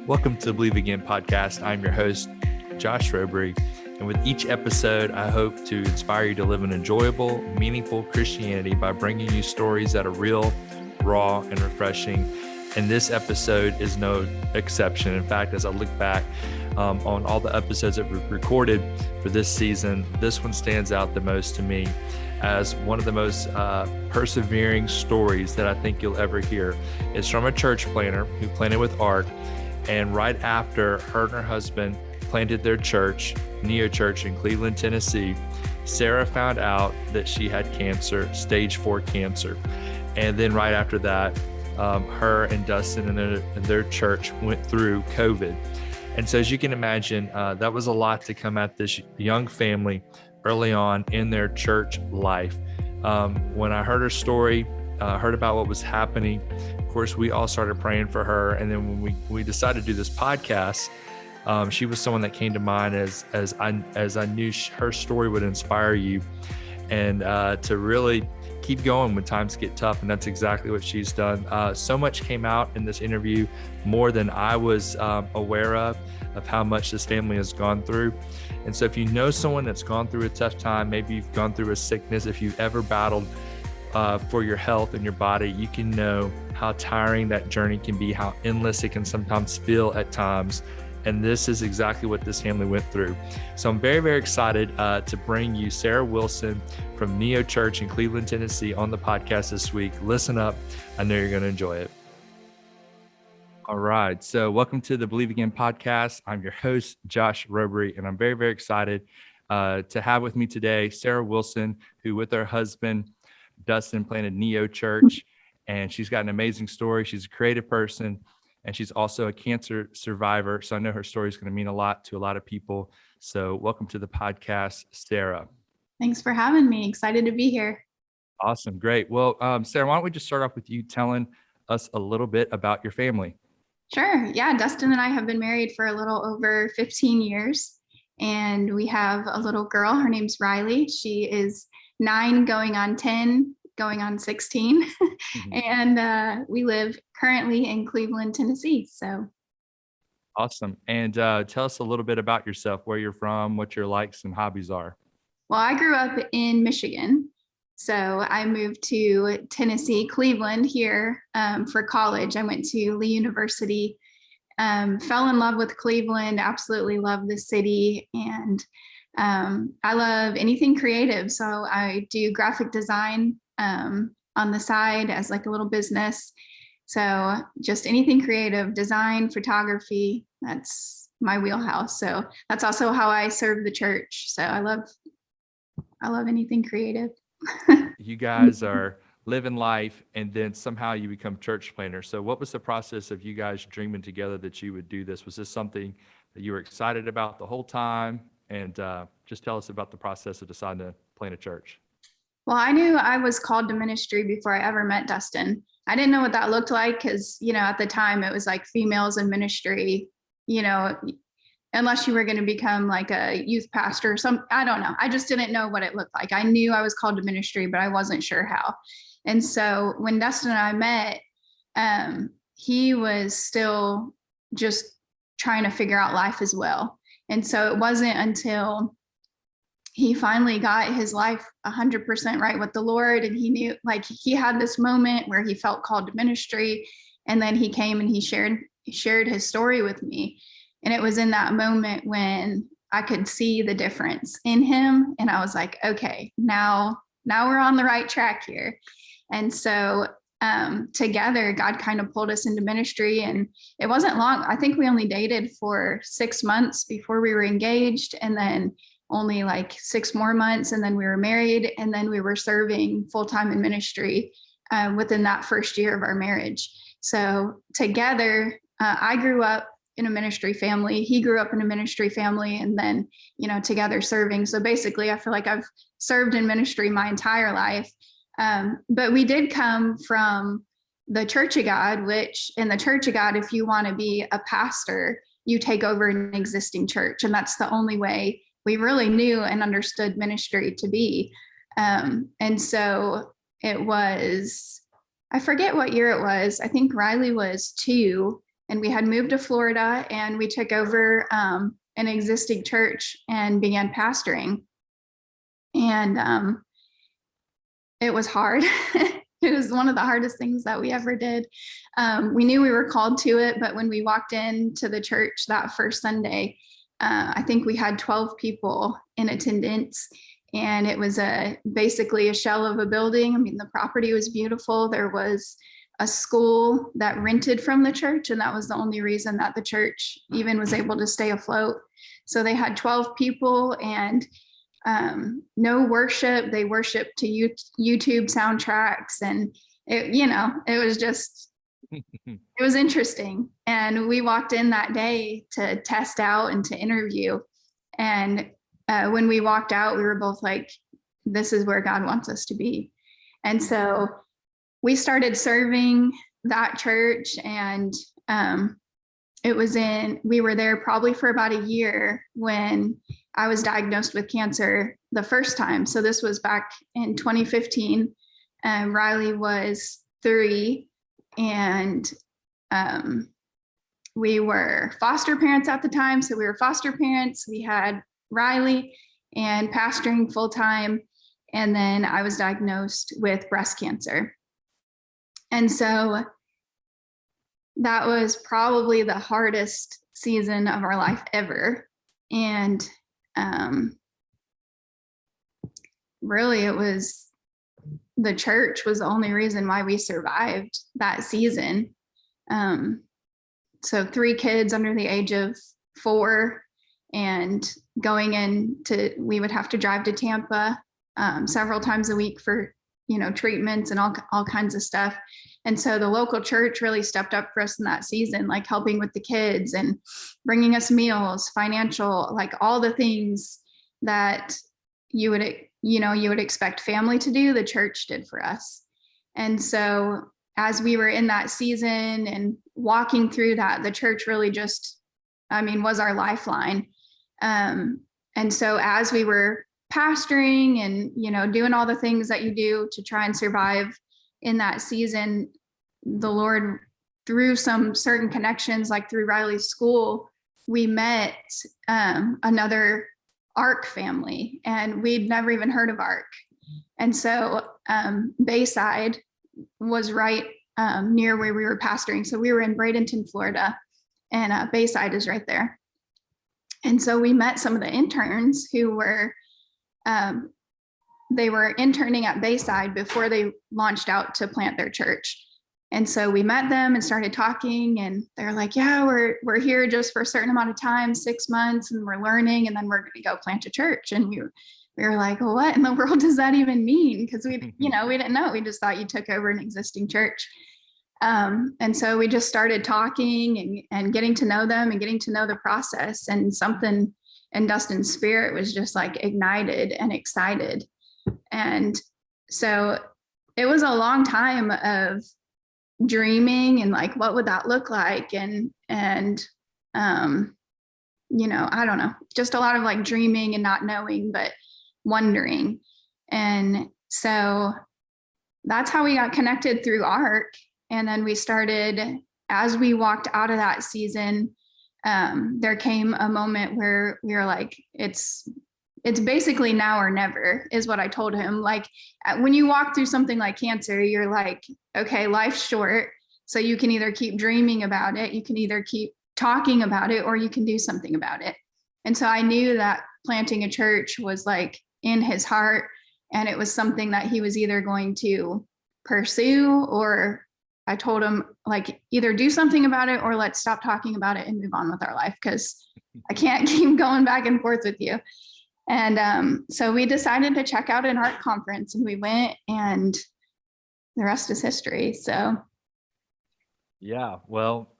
Welcome to the Believe Again podcast. I'm your host, Josh Robry, and with each episode, I hope to inspire you to live an enjoyable, meaningful Christianity by bringing you stories that are real, raw, and refreshing. And this episode is no exception. In fact, as I look back on all the episodes that we've recorded for this season, this one stands out the most to me as one of the most persevering stories that I think you'll ever hear. It's from a church planter who planted with Art. And right after her and her husband planted their church, do.h in Cleveland, Tennessee, Sarah found out that she had cancer, stage 4 cancer. And then right after that, her and Dustin and their church went through COVID. And so as you can imagine, that was a lot to come at this young family early on in their church life. When I heard her story, heard about what was happening, of course, we all started praying for her. And then when we decided to do this podcast, she was someone that came to mind as I knew her story would inspire you and to really keep going when times get tough. And that's exactly what she's done. So much came out in this interview, more than I was aware of how much this family has gone through. And so if you know someone that's gone through a tough time, maybe you've gone through a sickness, if you've ever battled for your health and your body, you can know how tiring that journey can be, how endless it can sometimes feel at times. And this is exactly what this family went through. So I'm very, very excited to bring you Sarah Wilson from do.h in Cleveland, Tennessee on the podcast this week. Listen up. I know you're going to enjoy it. All right. So welcome to the Believe Again podcast. I'm your host, Josh Robry, and I'm very, very excited to have with me today Sarah Wilson, who with her husband, Dustin, planted do.h, and she's got an amazing story. She's a creative person, and she's also a cancer survivor. So I know her story is going to mean a lot to a lot of people. So welcome to the podcast, Sarah. Thanks for having me. Excited to be here. Awesome. Great. Well, Sarah, why don't we just start off with you telling us a little bit about your family? Sure. Yeah. Dustin and I have been married for a little over 15 years, and we have a little girl. Her name's Riley. She is 9 going on 10, going on 16. Mm-hmm. And we live currently in Cleveland, Tennessee. So awesome. And tell us a little bit about yourself, where you're from, what your likes and hobbies are. Well, I grew up in Michigan. So I moved to Tennessee, Cleveland here for college. I went to Lee University, fell in love with Cleveland, absolutely love the city. And I love anything creative. So I do graphic design on the side as like a little business. So just anything creative, design, photography, that's my wheelhouse. So that's also how I serve the church. So I love anything creative. You guys are living life, and then somehow you become church planners. So what was the process of you guys dreaming together that you would do this? Was this something that you were excited about the whole time? And just tell us about the process of deciding to plant a church. Well, I knew I was called to ministry before I ever met Dustin. I didn't know what that looked like because, at the time it was like females in ministry, unless you were going to become like a youth pastor or something. I don't know. I just didn't know what it looked like. I knew I was called to ministry, but I wasn't sure how. And so when Dustin and I met, he was still just trying to figure out life as well. And so it wasn't until he finally got his life 100% right with the Lord, and he knew, like, he had this moment where he felt called to ministry, and then he came and he shared his story with me. And it was in that moment when I could see the difference in him. And I was like, okay, now we're on the right track here. And so together, God kind of pulled us into ministry, and it wasn't long. I think we only dated for 6 months before we were engaged, and then only like 6 more months, and then we were married, and then we were serving full-time in ministry within that first year of our marriage. So together, I grew up in a ministry family. He grew up in a ministry family, and then, together serving. So basically, I feel like I've served in ministry my entire life. But we did come from the Church of God, which in the Church of God, if you want to be a pastor, you take over an existing church. And that's the only way we really knew and understood ministry to be. And so it was, I forget what year it was. I think Riley was 2. and we had moved to Florida, and we took over an existing church and began pastoring. And it was hard. It was one of the hardest things that we ever did. We knew we were called to it, but when we walked into the church that first Sunday, I think we had 12 people in attendance, and it was basically a shell of a building. I mean, the property was beautiful. There was a school that rented from the church, and that was the only reason that the church even was able to stay afloat. So they had 12 people, and no worship. They worshiped to YouTube soundtracks, and it was just, it was interesting. And we walked in that day to test out and to interview. And when we walked out, we were both like, this is where God wants us to be. And so we started serving that church, and we were there probably for about a year when I was diagnosed with cancer the first time. So this was back in 2015. Riley was 3, and we were foster parents at the time. So we were foster parents. We had Riley and pastoring full time. And then I was diagnosed with breast cancer. And so that was probably the hardest season of our life ever. And really, the church was the only reason why we survived that season. So 3 kids under the age of 4, and we would have to drive to Tampa several times a week for treatments and all kinds of stuff. And so the local church really stepped up for us in that season, like helping with the kids and bringing us meals, financial, like all the things that you would expect family to do, the church did for us. And so as we were in that season and walking through that, the church really just, was our lifeline. And so as we were pastoring and, doing all the things that you do to try and survive in that season, the Lord, through some certain connections, like through Riley's school, we met another ARC family, and we'd never even heard of ARC. And so Bayside was right near where we were pastoring. So we were in Bradenton, Florida, and Bayside is right there. And so we met some of the interns who were, they were interning at Bayside before they launched out to plant their church. And so we met them and started talking, and they're like, yeah, we're here just for a certain amount of time, 6 months, and we're learning, and then we're going to go plant a church. And we were like, well, what in the world does that even mean? Because we didn't know. We just thought you took over an existing church. And so we just started talking and getting to know them and getting to know the process, and something in Dustin's spirit was just like ignited and excited. And so it was a long time of dreaming and like, what would that look like? And I don't know, just a lot of like dreaming and not knowing, but wondering. And so that's how we got connected through ARC. And then we started, as we walked out of that season, there came a moment where we were like, it's basically now or never, is what I told him. Like when you walk through something like cancer, you're like, okay, life's short. So you can either keep dreaming about it, you can either keep talking about it, or you can do something about it. And so I knew that planting a church was like in his heart, and it was something that he was either going to pursue, or I told him like, either do something about it or let's stop talking about it and move on with our life, because I can't keep going back and forth with you. And so we decided to check out an art conference, and we went, and the rest is history. So yeah, well,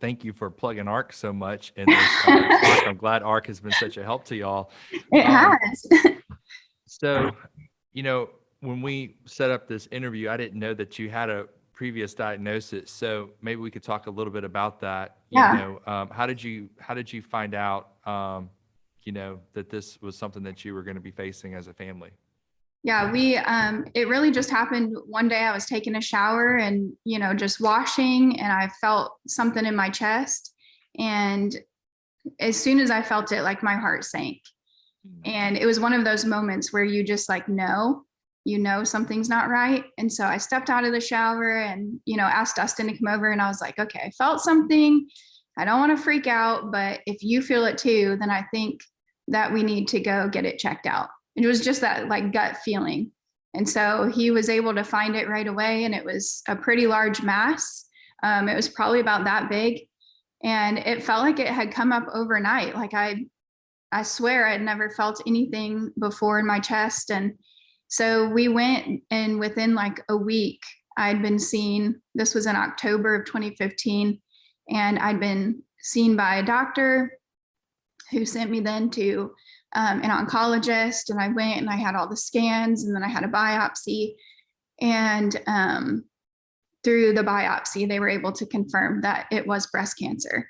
thank you for plugging ARC so much. And I'm glad ARC has been such a help to y'all. It has. So, when we set up this interview, I didn't know that you had a previous diagnosis. So maybe we could talk a little bit about that. Yeah. How did you find out, that this was something that you were going to be facing as a family? Yeah, it really just happened one day. I was taking a shower and, just washing, and I felt something in my chest. And as soon as I felt it, like my heart sank. And it was one of those moments where you just like something's not right. And so I stepped out of the shower and, asked Dustin to come over, and I was like, okay, I felt something. I don't want to freak out, but if you feel it too, then I think that we need to go get it checked out. And it was just that like gut feeling. And so he was able to find it right away, and it was a pretty large mass. It was probably about that big. And it felt like it had come up overnight. Like I swear I had never felt anything before in my chest. And so we went, and within like a week, I'd been seen. This was in October of 2015. And I'd been seen by a doctor who sent me then to an oncologist. And I went and I had all the scans, and then I had a biopsy. And through the biopsy, they were able to confirm that it was breast cancer.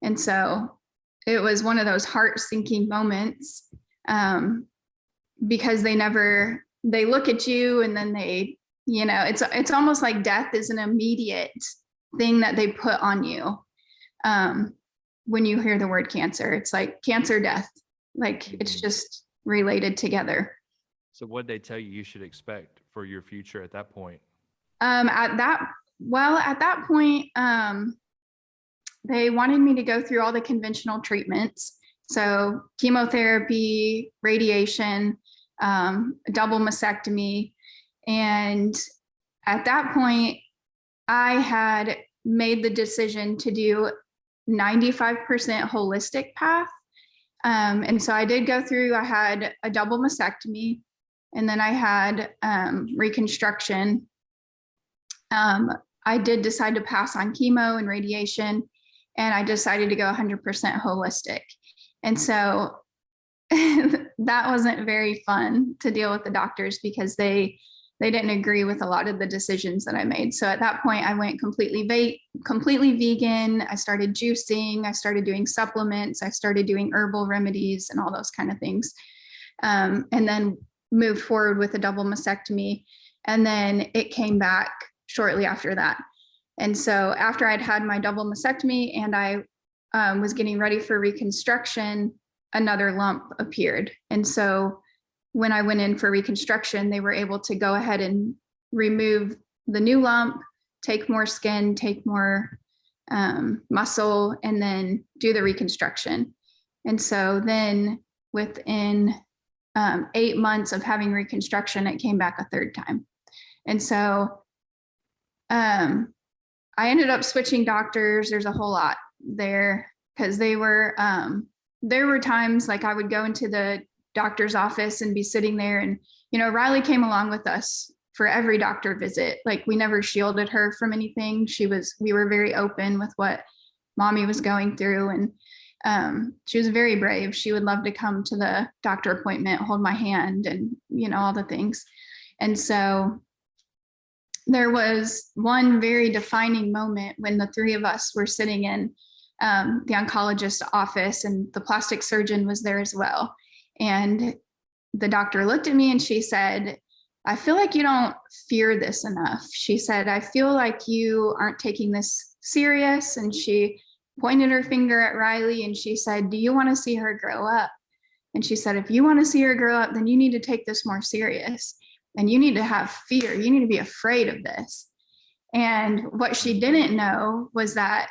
And so it was one of those heart sinking moments, because they look at you, and then it's almost like death is an immediate thing that they put on you. When you hear the word cancer, it's like cancer, death, like it's just related together. So what they tell you should expect for your future at that point? At that point, they wanted me to go through all the conventional treatments. So chemotherapy, radiation, double mastectomy. And at that point, I had made the decision to do 95% holistic path. And so I did go through, I had a double mastectomy, and then I had reconstruction. I did decide to pass on chemo and radiation, and I decided to go 100% holistic. And so that wasn't very fun to deal with the doctors, because they didn't agree with a lot of the decisions that I made. So at that point, I went completely vegan. I started juicing. I started doing supplements. I started doing herbal remedies and all those kind of things. And then moved forward with a double mastectomy. And then it came back shortly after that. And so after I'd had my double mastectomy and I was getting ready for reconstruction, another lump appeared. And so when I went in for reconstruction, they were able to go ahead and remove the new lump, take more skin, take more muscle, and then do the reconstruction. And so then within 8 months of having reconstruction, it came back a third time. And so I ended up switching doctors. There's a whole lot there, because there were times like I would go into the doctor's office and be sitting there, and Riley came along with us for every doctor visit. Like we never shielded her from anything. We were very open with what mommy was going through, and she was very brave. She would love to come to the doctor appointment, hold my hand, and all the things. And so there was one very defining moment when the three of us were sitting in the oncologist's office, and the plastic surgeon was there as well. And the doctor looked at me and she said, "I feel like you don't fear this enough." She said, "I feel like you aren't taking this serious." And she pointed her finger at Riley and she said, "Do you want to see her grow up?" And she said, "If you want to see her grow up, then you need to take this more serious, and you need to have fear. You need to be afraid of this." And what she didn't know was that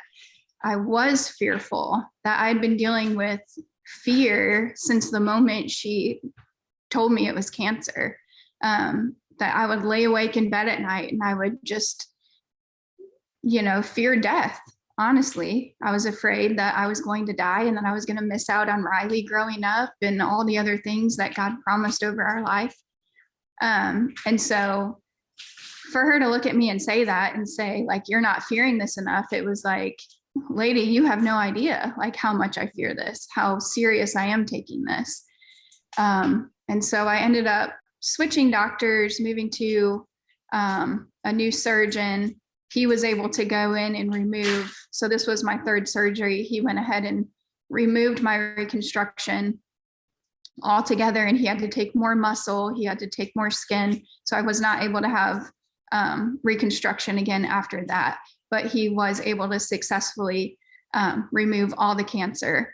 I was fearful, that I'd been dealing with fear since the moment she told me it was cancer. That I would lay awake in bed at night and I would just, fear death. Honestly, I was afraid that I was going to die and that I was going to miss out on Riley growing up and all the other things that God promised over our life. And so for her to look at me and say that and say, like, "You're not fearing this enough," it was like, "Lady, you have no idea like how much I fear this, how serious I am taking this." And so I ended up switching doctors, moving to a new surgeon. He was able to go in and remove. So this was my third surgery. He went ahead and removed my reconstruction, all together, and he had to take more muscle, he had to take more skin. So I was not able to have reconstruction again after that, but he was able to successfully remove all the cancer.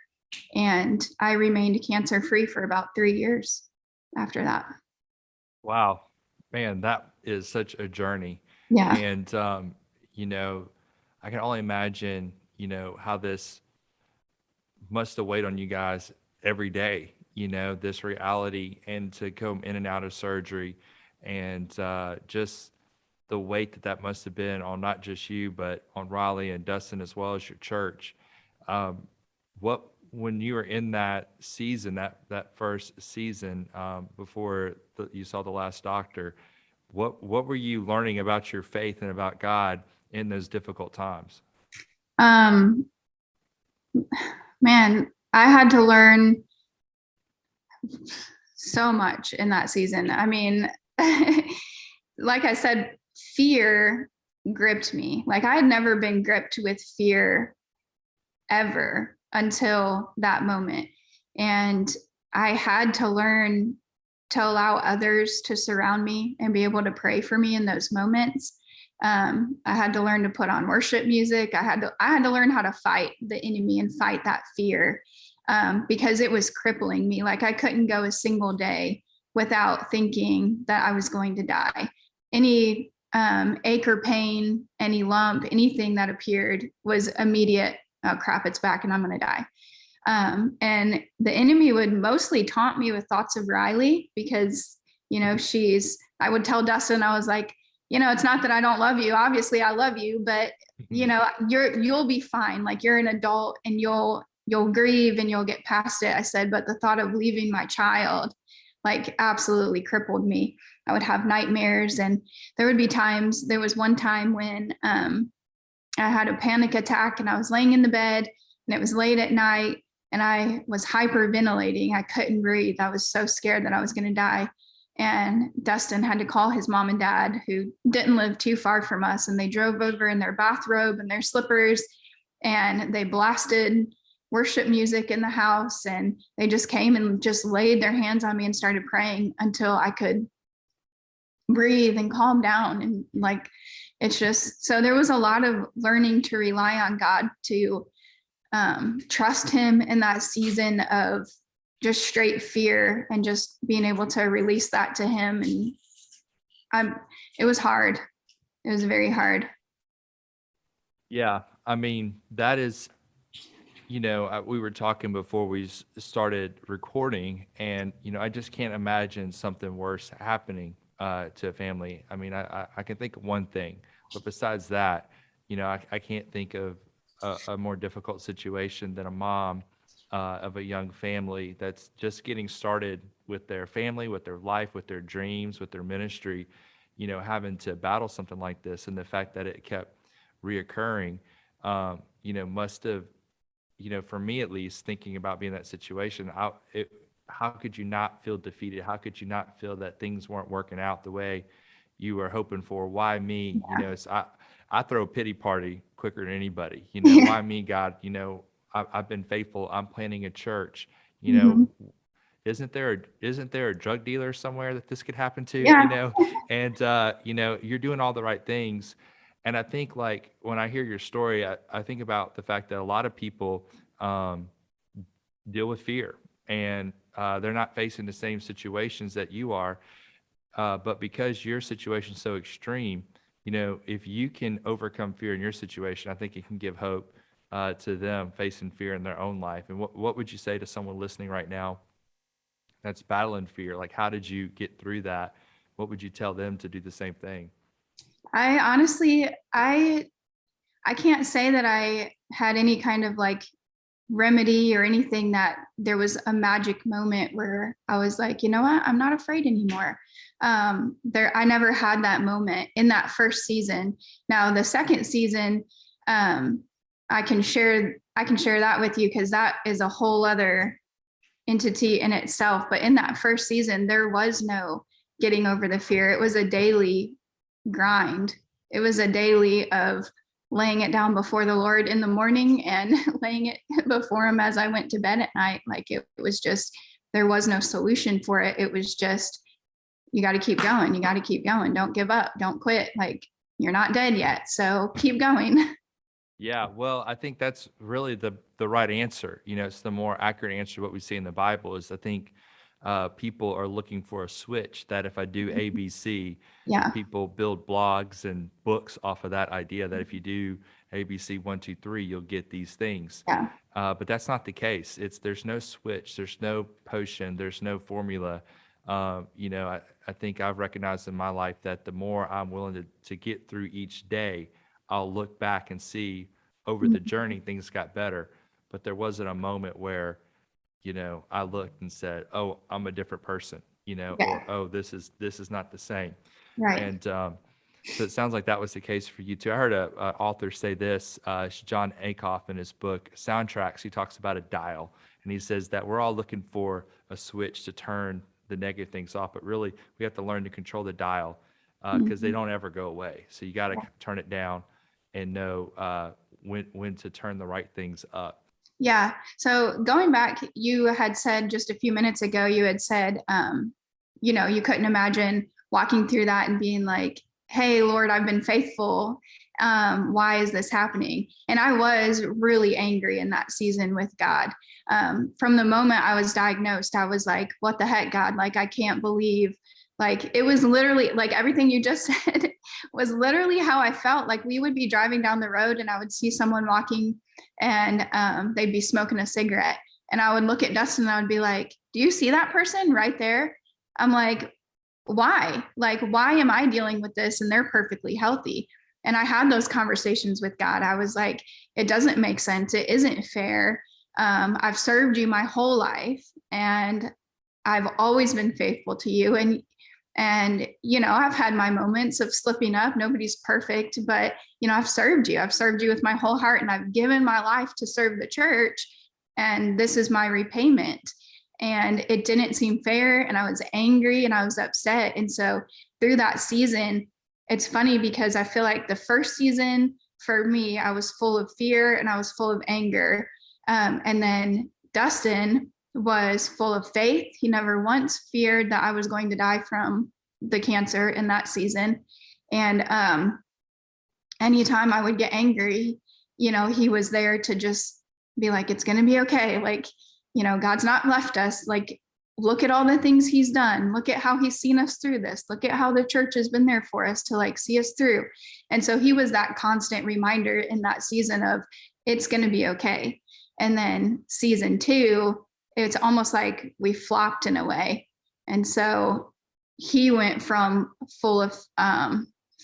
And I remained cancer free for about 3 years after that. Wow, man, that is such a journey. Yeah. And, you know, I can only imagine, how this must have weighed on you guys every day, this reality, and to come in and out of surgery, and just the weight that that must have been on not just you, but on Riley and Dustin as well as your church. What when you were in that season, that first season, before you saw the last doctor, what were you learning about your faith and about God in those difficult times? Um, man, I had to learn so much in that season. I mean, like I said, fear gripped me. Like I had never been gripped with fear ever until that moment. And I had to learn to allow others to surround me and be able to pray for me in those moments. I had to learn to put on worship music. I had to learn how to fight the enemy and fight that fear, because it was crippling me. Like I couldn't go a single day without thinking that I was going to die. Any ache or pain, any lump, anything that appeared was immediate. Oh crap, it's back and I'm going to die. And the enemy would mostly taunt me with thoughts of Riley because, I would tell Dustin, I was like, it's not that I don't love you. Obviously I love you, but you'll be fine. Like you're an adult and you'll grieve and you'll get past it. I said, but the thought of leaving my child, like absolutely crippled me. I would have nightmares, and there was one time when, I had a panic attack and I was laying in the bed and it was late at night and I was hyperventilating. I couldn't breathe. I was so scared that I was going to die. And Dustin had to call his mom and dad, who didn't live too far from us. And they drove over in their bathrobe and their slippers, and they blasted worship music in the house. And they just came and just laid their hands on me and started praying until I could breathe and calm down. And like, it's just, so there was a lot of learning to rely on God, to trust him in that season of just straight fear, and just being able to release that to him. And it was hard. It was very hard. Yeah, I mean, that is, we were talking before we started recording, and, I just can't imagine something worse happening to a family. I mean, I can think of one thing, but besides that, I can't think of a more difficult situation than a mom of a young family that's just getting started with their family, with their life, with their dreams, with their ministry, having to battle something like this. And the fact that it kept reoccurring, must have, for me at least, thinking about being in that situation, how could you not feel defeated? How could you not feel that things weren't working out the way you were hoping for? Why me? I throw a pity party quicker than anybody. Why me, God? I've been faithful. I'm planning a church. Isn't there a drug dealer somewhere that this could happen to? Yeah. And you're doing all the right things. And I think, like, when I hear your story, I think about the fact that a lot of people deal with fear, and they're not facing the same situations that you are. But because your situation is so extreme, if you can overcome fear in your situation, I think it can give hope to them facing fear in their own life. And what would you say to someone listening right now that's battling fear? Like, how did you get through that? What would you tell them to do the same thing? I honestly, I can't say that I had any kind of like remedy or anything, that there was a magic moment where I was like, you know what, I'm not afraid anymore. I never had that moment in that first season. Now the second season, I can share that with you, because that is a whole other entity in itself. But in that first season, there was no getting over the fear. It was a daily grind. It was a daily of laying it down before the Lord in the morning and laying it before him as I went to bed at night. Like it was just there was no solution for it. It was just, you got to keep going. You got to keep going. Don't give up. Don't quit. Like, you're not dead yet. So keep going. Yeah, well, I think that's really the right answer. It's the more accurate answer to what we see in the Bible is I think people are looking for a switch that if I do A, B, C, Yeah. people build blogs and books off of that idea that if you do A, B, C, 1, 2, 3, you'll get these things. Yeah. But that's not the case. There's no switch, there's no potion, there's no formula. I think I've recognized in my life that the more I'm willing to get through each day, I'll look back and see over the journey things got better. But there wasn't a moment where, I looked and said, "Oh, I'm a different person," Yeah. or "Oh, this is not the same." Right. And so it sounds like that was the case for you too. I heard a author say this, it's John Acuff in his book Soundtracks. He talks about a dial, and he says that we're all looking for a switch to turn the negative things off, but really we have to learn to control the dial because they don't ever go away. So you got to turn it down and know when to turn the right things up. Yeah. So going back, you had said just a few minutes ago, you had said, you couldn't imagine walking through that and being like, "Hey, Lord, I've been faithful. Why is this happening?" And I was really angry in that season with God. From the moment I was diagnosed, I was like, "What the heck, God? Like, I can't believe." Like, it was literally like everything you just said was literally how I felt. Like, we would be driving down the road and I would see someone walking and they'd be smoking a cigarette. And I would look at Dustin and I would be like, "Do you see that person right there?" I'm like, why? Like, why am I dealing with this and they're perfectly healthy? And I had those conversations with God. I was like, it doesn't make sense. It isn't fair. I've served you my whole life and I've always been faithful to you. And I've had my moments of slipping up. Nobody's perfect, but I've served you. I've served you with my whole heart and I've given my life to serve the church. And this is my repayment. And it didn't seem fair. And I was angry and I was upset. And so through that season, it's funny because I feel like the first season for me, I was full of fear and I was full of anger. And then Dustin was full of faith. He never once feared that I was going to die from the cancer in that season. And anytime I would get angry, he was there to just be like, "It's going to be okay. Like, God's not left us. Like, look at all the things he's done. Look at how he's seen us through this. Look at how the church has been there for us to like see us through." And so he was that constant reminder in that season of it's going to be okay. And then season 2, it's almost like we flopped in a way. And so he went from full of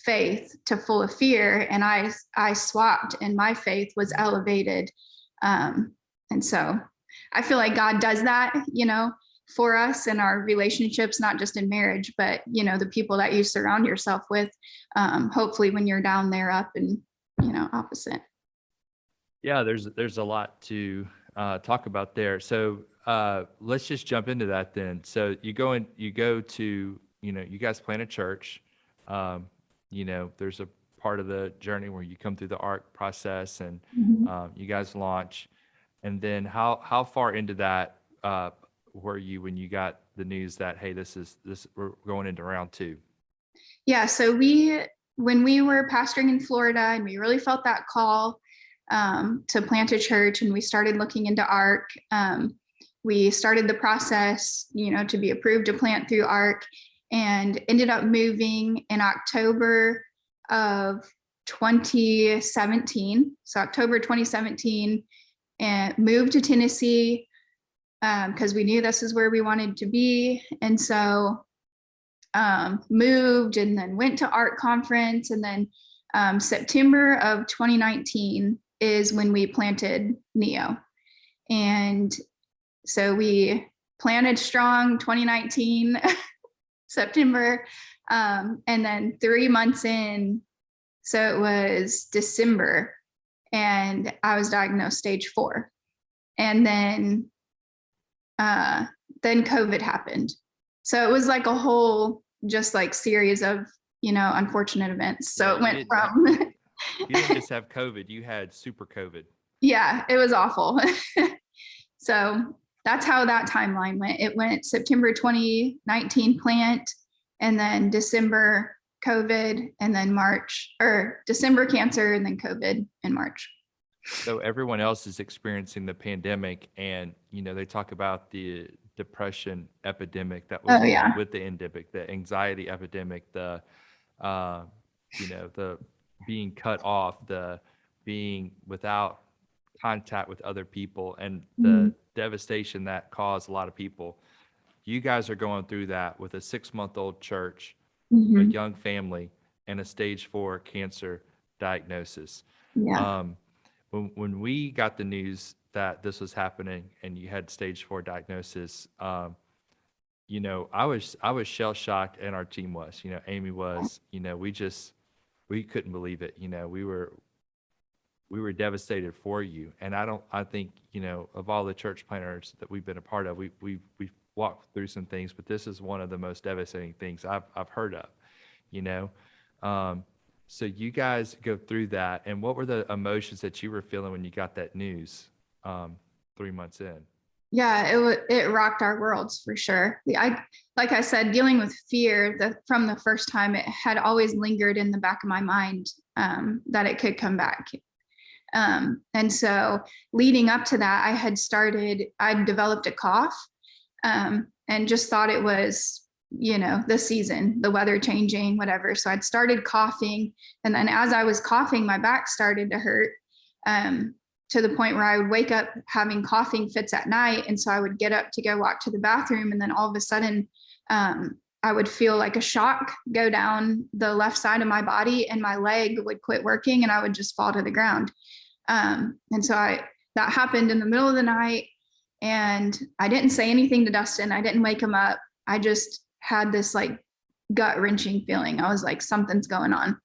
faith to full of fear. And I swapped and my faith was elevated. And so I feel like God does that, for us in our relationships, not just in marriage, but, the people that you surround yourself with, hopefully when you're down, they're up and, opposite. Yeah, there's a lot to talk about there. So let's just jump into that then. So you go to, you guys plant a church. There's a part of the journey where you come through the ARC process and you guys launch. And then how far into that were you when you got the news that, hey, we're going into round 2? Yeah. So when we were pastoring in Florida and we really felt that call to plant a church and we started looking into ARC, we started the process, to be approved to plant through ARC and ended up moving in October of 2017. So October 2017, and moved to Tennessee because we knew this is where we wanted to be. And so moved and then went to ARC conference. And then September of 2019 is when we planted Neo. And so we planted strong 2019 September. And then 3 months in, so it was December, and I was diagnosed stage 4. And then COVID happened. So it was like a whole just like series of, unfortunate events. So it went from you didn't just have COVID, you had super COVID. Yeah, it was awful. So that's how that timeline went. It went September 2019 plant, and then December COVID, and then March, or December cancer, and then COVID in March. So everyone else is experiencing the pandemic, and they talk about the depression epidemic that was along with the endemic, the anxiety epidemic, the the being cut off, the being without contact with other people, and the devastation that caused a lot of people. You guys are going through that with a 6-month-old church, a young family, and a stage 4 cancer diagnosis. When we got the news that this was happening and you had stage 4 diagnosis, I was shell shocked, and our team was, Amy was, we couldn't believe it. We were devastated for you. And I think, of all the church planners that we've been a part of, we've walked through some things, but this is one of the most devastating things I've heard of, So you guys go through that, and what were the emotions that you were feeling when you got that news 3 months in? Yeah, it rocked our worlds for sure. Like I said, dealing with fear from the first time, it had always lingered in the back of my mind that it could come back. And so leading up to that, I'd developed a cough and just thought it was, the season, the weather changing, whatever. So I'd started coughing. And then as I was coughing, my back started to hurt to the point where I would wake up having coughing fits at night. And so I would get up to go walk to the bathroom. And then all of a sudden, I would feel like a shock go down the left side of my body, and my leg would quit working and I would just fall to the ground. And so that happened in the middle of the night, and I didn't say anything to Dustin. I didn't wake him up. I just had this like gut wrenching feeling. I was like, something's going on.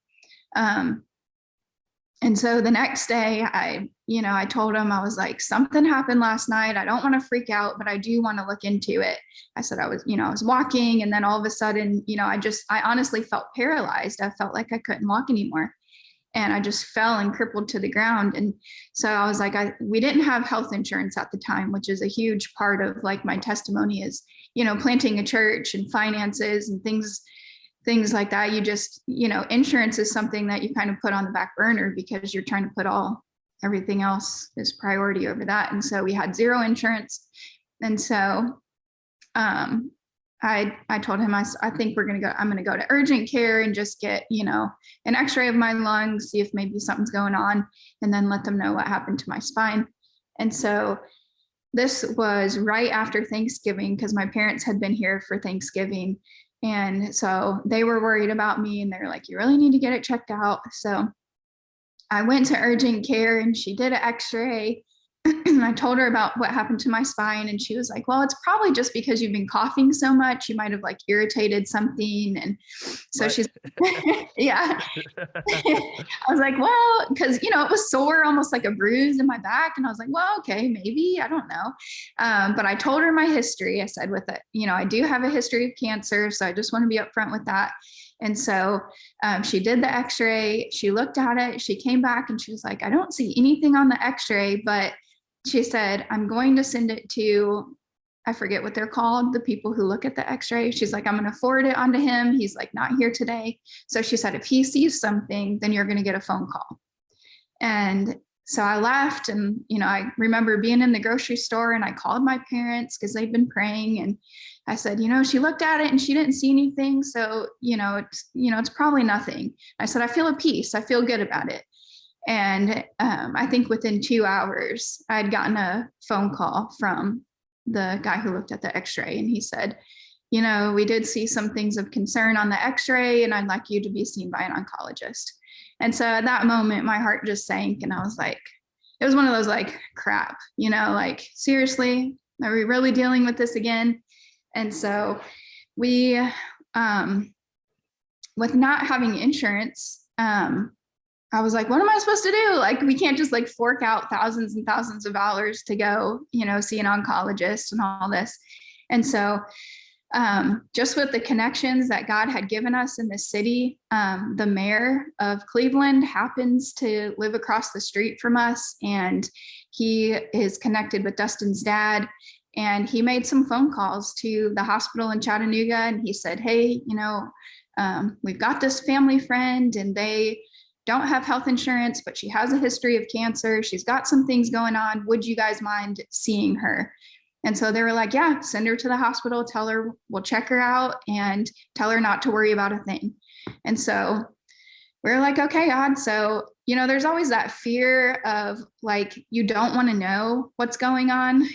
And so the next day I told him, I was like, something happened last night. I don't want to freak out, but I do want to look into it. I said, I was walking, and then all of a sudden, I honestly felt paralyzed. I felt like I couldn't walk anymore. And I just fell and crippled to the ground. And so I was like, we didn't have health insurance at the time, which is a huge part of like my testimony is, planting a church and finances and things like that. You just, insurance is something that you kind of put on the back burner because you're trying to put everything else is priority over that. And so we had zero insurance. And so I told him, I think I'm going to go to urgent care and just get, an x-ray of my lungs, see if maybe something's going on, and then let them know what happened to my spine. And so this was right after Thanksgiving, because my parents had been here for Thanksgiving. And so they were worried about me, and they were like, you really need to get it checked out. So I went to urgent care, and she did an x-ray. I told her about what happened to my spine, and she was like, well, it's probably just because you've been coughing so much. You might have like irritated something. And so she's, yeah. I was like, well, because, it was sore, almost like a bruise in my back. And I was like, well, okay, maybe, I don't know. But I told her my history. I said with it, I do have a history of cancer. So I just want to be upfront with that. And so she did the x-ray, she looked at it, she came back, and she was like, I don't see anything on the x-ray, but she said, I'm going to send it to, I forget what they're called, the people who look at the x-ray. She's like, I'm going to forward it onto him. He's like not here today. So she said, if he sees something, then you're going to get a phone call. And so I left, and, I remember being in the grocery store, and I called my parents because they'd been praying. And I said, she looked at it and she didn't see anything. So, it's probably nothing. I said, I feel a peace. I feel good about it. And I think within 2 hours, I had gotten a phone call from the guy who looked at the x-ray. And he said, we did see some things of concern on the x-ray, and I'd like you to be seen by an oncologist. And so at that moment, my heart just sank, and I was like, it was one of those like, crap, like, seriously, are we really dealing with this again? And so we, with not having insurance, I was like, what am I supposed to do? Like, we can't just like fork out thousands and thousands of dollars to go, see an oncologist and all this. And so just with the connections that God had given us in the city, the mayor of Cleveland happens to live across the street from us, and he is connected with Dustin's dad. And he made some phone calls to the hospital in Chattanooga, and he said, hey, we've got this family friend and they don't have health insurance, but she has a history of cancer. She's got some things going on. Would you guys mind seeing her? And so they were like, yeah, send her to the hospital, tell her we'll check her out and tell her not to worry about a thing. And so we're like, okay, God. So, there's always that fear of like, you don't want to know what's going on.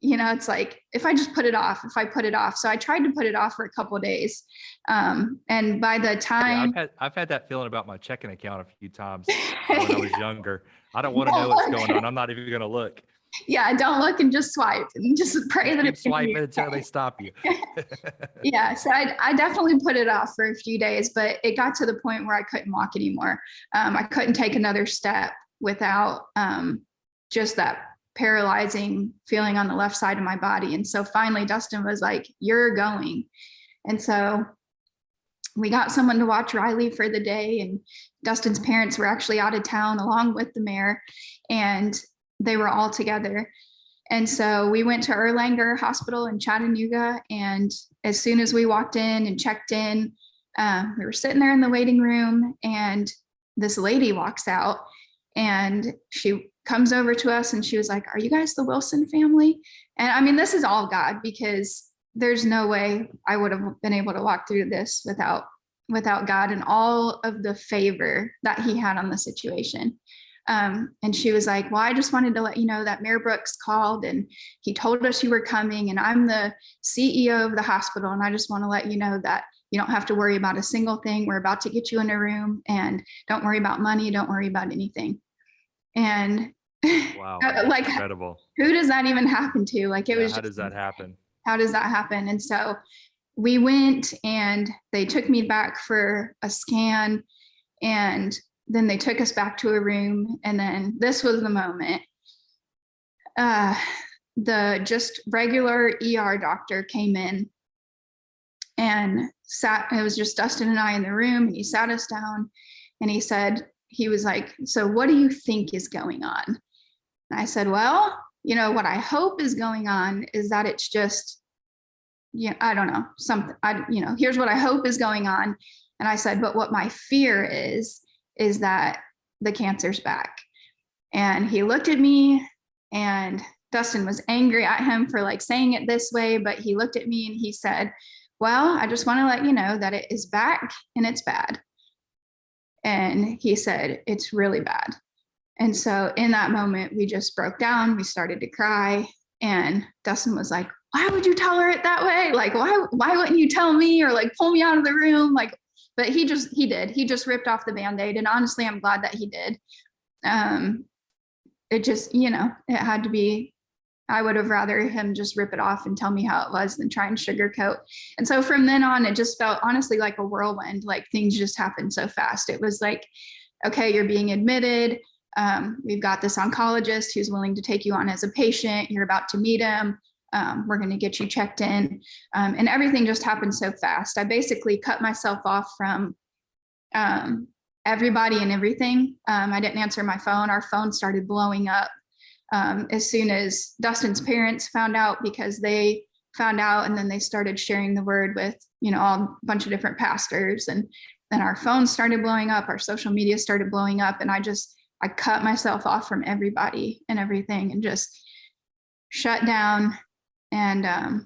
It's like, if I put it off. So I tried to put it off for a couple of days. And by the time I've had that feeling about my checking account a few times when I was younger. I don't want to know what's going on. I'm not even going to look. Yeah, don't look and just swipe and just pray that it's swiping until they stop you. Yeah, so I definitely put it off for a few days, but it got to the point where I couldn't walk anymore. I couldn't take another step without just that paralyzing feeling on the left side of my body. And so finally Dustin was like, you're going. And so we got someone to watch Riley for the day, and Dustin's parents were actually out of town along with the mayor, and they were all together. And so we went to Erlanger Hospital in Chattanooga. And as soon as we walked in and checked in, we were sitting there in the waiting room, and this lady walks out and she comes over to us and she was like, are you guys the Wilson family? And I mean, this is all God, because there's no way I would have been able to walk through this without God and all of the favor that he had on the situation. And she was like, well, I just wanted to let you know that Mayor Brooks called and he told us you were coming, and I'm the CEO of the hospital. And I just want to let you know that you don't have to worry about a single thing. We're about to get you in a room, and don't worry about money. Don't worry about anything. And wow, like, incredible. Who does that even happen to? Like, it was how does that happen? How does that happen? And so we went and they took me back for a scan, and then they took us back to a room. And then this was the moment. The just regular ER doctor came in and it was just Dustin and I in the room, and he sat us down and he was like, so what do you think is going on? And I said, well, what I hope is going on is that it's just, I don't know, here's what I hope is going on. And I said, but what my fear is that the cancer's back. And he looked at me, and Dustin was angry at him for like saying it this way, but he looked at me and he said, well, I just want to let you know that it is back and it's bad. And he said, it's really bad. And so in that moment, we just broke down. We started to cry. And Dustin was like, why would you tell her it that way? Like, why wouldn't you tell me, or like pull me out of the room? Like, but he did. He just ripped off the Band-Aid. And honestly, I'm glad that he did. It just, it had to be, I would have rather him just rip it off and tell me how it was than try and sugarcoat. And so from then on, it just felt honestly like a whirlwind. Like, things just happened so fast. It was like, okay, you're being admitted. We've got this oncologist who's willing to take you on as a patient. You're about to meet him. We're going to get you checked in. And everything just happened so fast. I basically cut myself off from everybody and everything. I didn't answer my phone. Our phone started blowing up as soon as Dustin's parents found out, because they found out, and then they started sharing the word with, a bunch of different pastors, and then our phones started blowing up. Our social media started blowing up. And I cut myself off from everybody and everything, and just shut down, and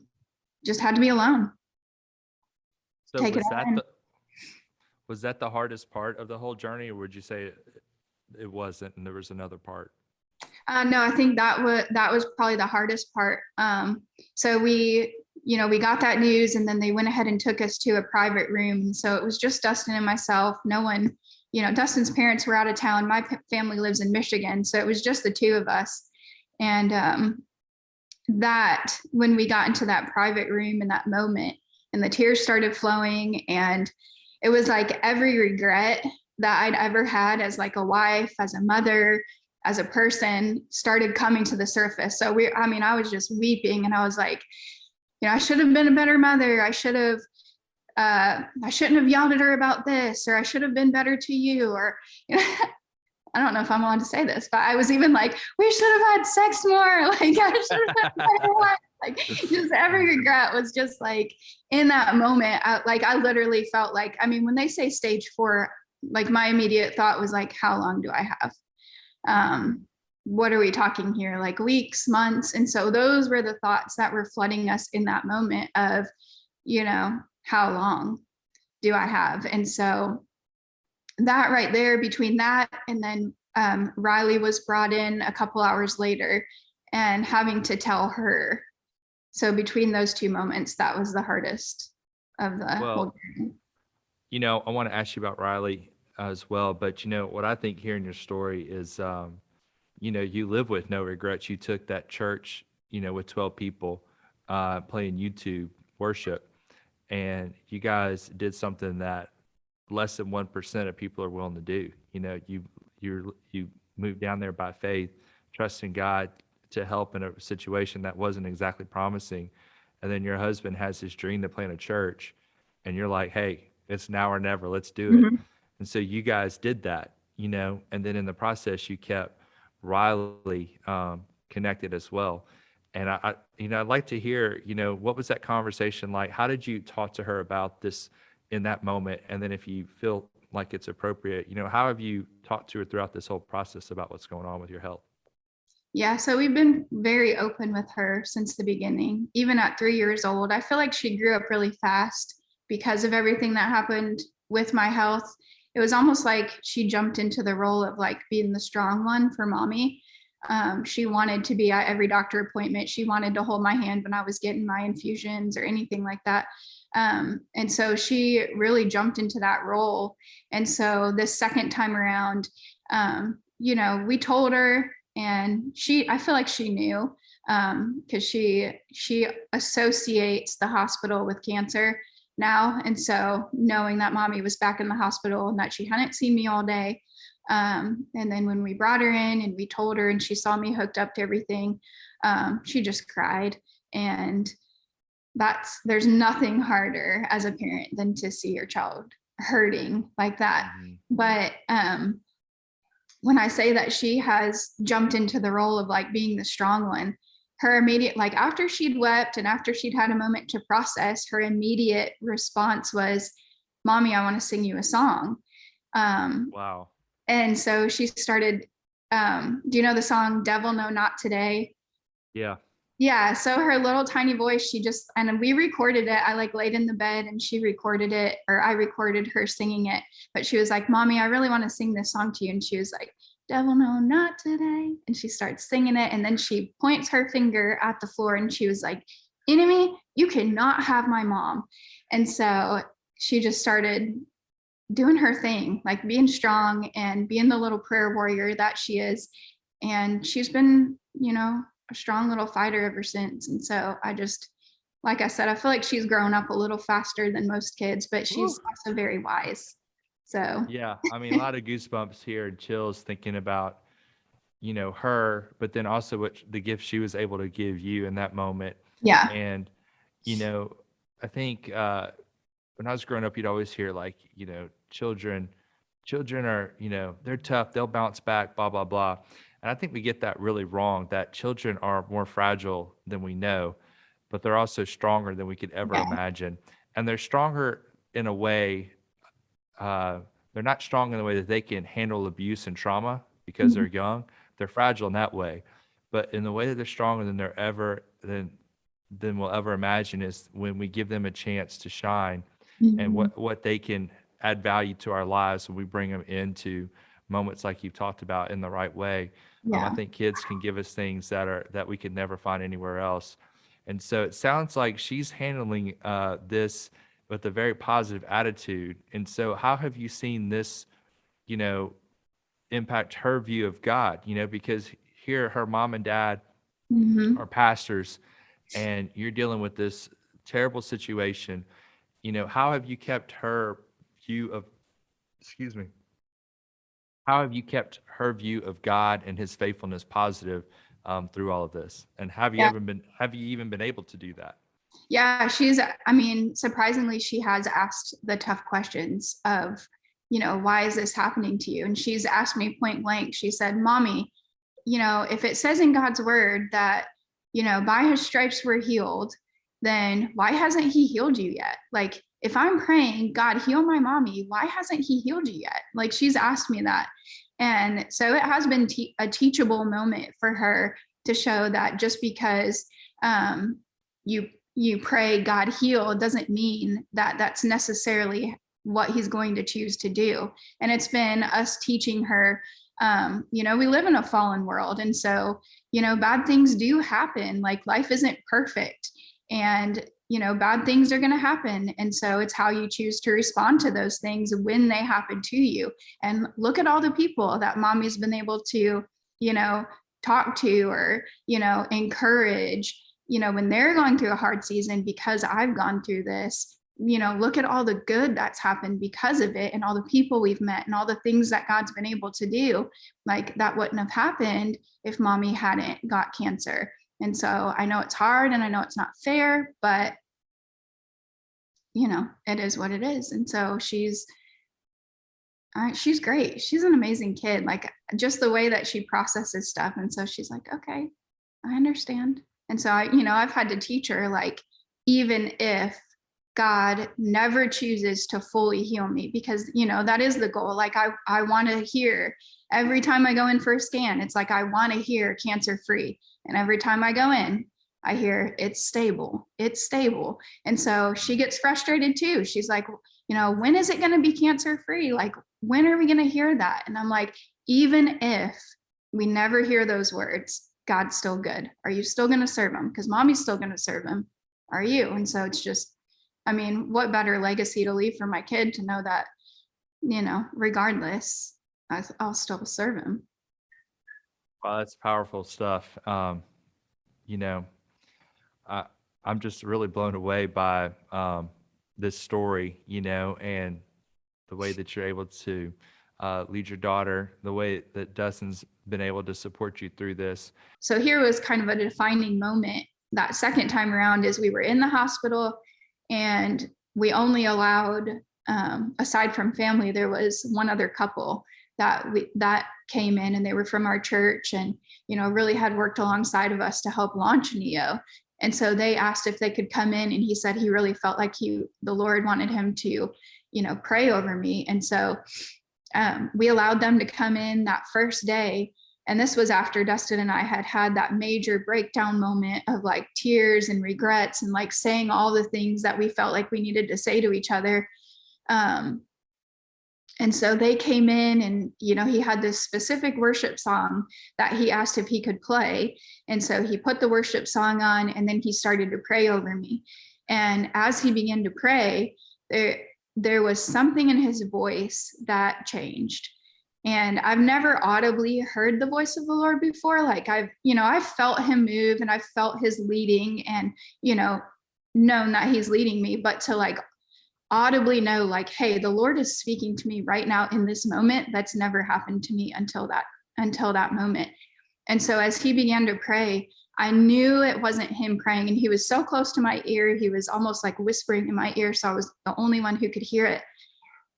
just had to be alone. So was that the hardest part of the whole journey, or would you say it wasn't and there was another part? No, I think that was probably the hardest part. So we got that news, and then they went ahead and took us to a private room. So it was just Dustin and myself. No one, Dustin's parents were out of town. My family lives in Michigan. So it was just the two of us. And that when we got into that private room in that moment, and the tears started flowing, and it was like every regret that I'd ever had as like a wife, as a mother, as a person started coming to the surface. So I was just weeping, and I was like, I should have been a better mother. I shouldn't have yelled at her about this, or I should have been better to you, or, I don't know if I'm allowed to say this, but I was even like, we should have had sex more. Like, I should have had better one. Like just every regret was just like in that moment. I literally felt like, I mean, when they say stage 4, like my immediate thought was like, how long do I have? What are we talking here? Like weeks, months? And so those were the thoughts that were flooding us in that moment of, how long do I have? And so that right there, between that and then Riley was brought in a couple hours later and having to tell her. So between those two moments, that was the hardest of the whole journey. I want to ask you about Riley as well, but what I think hearing your story is, you live with no regrets. You took that church, with 12 people, playing YouTube worship, and you guys did something that less than 1% of people are willing to do. You moved down there by faith, trusting God to help in a situation that wasn't exactly promising. And then your husband has his dream to plant a church, and you're like, hey, it's now or never, let's do it. Mhm. And so you guys did that, and then in the process, you kept Riley connected as well. And I'd like to hear, what was that conversation like? How did you talk to her about this in that moment? And then if you feel like it's appropriate, how have you talked to her throughout this whole process about what's going on with your health? Yeah, so we've been very open with her since the beginning. Even at 3 years old, I feel like she grew up really fast because of everything that happened with my health. It was almost like she jumped into the role of like being the strong one for mommy. She wanted to be at every doctor appointment. She wanted to hold my hand when I was getting my infusions or anything like that. And so she really jumped into that role. And so this second time around, we told her, and I feel like she knew, because she associates the hospital with cancer now. And so knowing that mommy was back in the hospital and that she hadn't seen me all day. And then when we brought her in and we told her and she saw me hooked up to everything, she just cried. And there's nothing harder as a parent than to see your child hurting like that. Mhm. But when I say that she has jumped into the role of like being the strong one, her immediate, like after she'd wept and after she'd had a moment to process, her immediate response was, Mommy, I want to sing you a song. Wow. And so she started, do you know the song Devil No Not Today? Yeah. Yeah, so her little tiny voice, and we recorded it. I like laid in the bed and she recorded it, or I recorded her singing it. But she was like, Mommy, I really want to sing this song to you. And she was like, Devil, no, not today. And she starts singing it. And then she points her finger at the floor and she was like, Enemy, you cannot have my mom. And so she just started doing her thing, like being strong and being the little prayer warrior that she is. And she's been, a strong little fighter ever since. And so like I said, I feel like she's grown up a little faster than most kids, but she's Woo. also very wise. So Yeah. I mean, a lot of goosebumps here and chills thinking about, her, but then also the gift she was able to give you in that moment. yeah. And, I think when I was growing up, you'd always hear like, children are, they're tough, they'll bounce back, blah, blah, blah. And I think we get that really wrong, that children are more fragile than we know, but they're also stronger than we could ever Yeah. imagine. And they're stronger in a way, they're not strong in the way that they can handle abuse and trauma because they're young. They're fragile in that way. But in the way that they're stronger than we'll ever imagine is when we give them a chance to shine and Mhm. what they can add value to our lives when we bring them into moments like you've talked about in the right way. I Yeah. think kids can give us things that we could never find anywhere else. And so it sounds like she's handling this with a very positive attitude. And so how have you seen this, you know, impact her view of God? Because here her mom and dad Hmm. are pastors and you're dealing with this terrible situation. How have you kept her view of, excuse me, how have you kept her view of God and his faithfulness positive through all of this? And Yeah. have you even been able to do that? Yeah. Surprisingly, she has asked the tough questions of, why is this happening to you? And she's asked me point blank, she said, Mommy, if it says in God's word that by his stripes we're healed, then why hasn't he healed you yet? Like, if I'm praying, God, heal my mommy, why hasn't he healed you yet? Like, she's asked me that. And so it has been a teachable moment for her to show that just because you pray God heal doesn't mean that that's necessarily what he's going to choose to do. And it's been us teaching her, we live in a fallen world. And so, bad things do happen. Like, life isn't perfect. And, bad things are going to happen. And so it's how you choose to respond to those things when they happen to you. And look at all the people that mommy's been able to, talk to or, encourage, when they're going through a hard season, because I've gone through this. Look at all the good that's happened because of it, and all the people we've met and all the things that God's been able to do. Like, that wouldn't have happened if mommy hadn't got cancer. And so I know it's hard and I know it's not fair, but it is what it is. And so she's great. She's an amazing kid, like, just the way that she processes stuff. And so she's like, okay, I understand. And so I've had to teach her, like, even if God never chooses to fully heal me, because, that is the goal. Like, I want to hear every time I go in for a scan, it's like, I want to hear cancer free. And every time I go in, I hear it's stable. And so she gets frustrated too. She's like, when is it going to be cancer free? Like, when are we going to hear that? And I'm like, even if we never hear those words, God's still good. Are you still going to serve him? Because mommy's still going to serve him. Are you? And so it's just, what better legacy to leave for my kid to know that, regardless, I'll still serve him. Wow, that's powerful stuff. I'm just really blown away by this story, and the way that you're able to lead your daughter, the way that Dustin's been able to support you through this. So here was kind of a defining moment. That second time around is we were in the hospital, and we only allowed, aside from family, there was one other couple that came in, and they were from our church, and really had worked alongside of us to help launch Neo. And so they asked if they could come in, and he said he really felt like the Lord wanted him to pray over me. And so we allowed them to come in that first day. And this was after Dustin and I had that major breakdown moment of, like, tears and regrets, and, like, saying all the things that we felt like we needed to say to each other. And so they came in, and, he had this specific worship song that he asked if he could play. And so he put the worship song on, and then he started to pray over me. And as he began to pray, there was something in his voice that changed. And I've never audibly heard the voice of the Lord before. Like, I've felt him move, and I've felt his leading, and, known that he's leading me, but to, like, audibly know, like, hey, the Lord is speaking to me right now in this moment. That's never happened to me until that moment. And so as he began to pray, I knew it wasn't him praying, and he was so close to my ear. He was almost like whispering in my ear. So I was the only one who could hear it.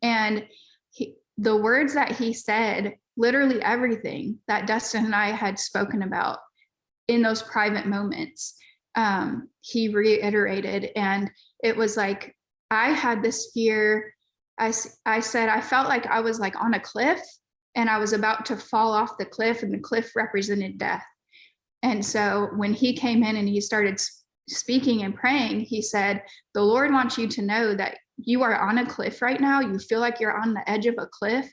And the words that he said, literally everything that Dustin and I had spoken about in those private moments, he reiterated. And it was like, I had this fear. I said, I felt like I was, like, on a cliff, and I was about to fall off the cliff, and the cliff represented death. And so when he came in and he started speaking and praying, he said, the Lord wants you to know that you are on a cliff right now. You feel like you're on the edge of a cliff,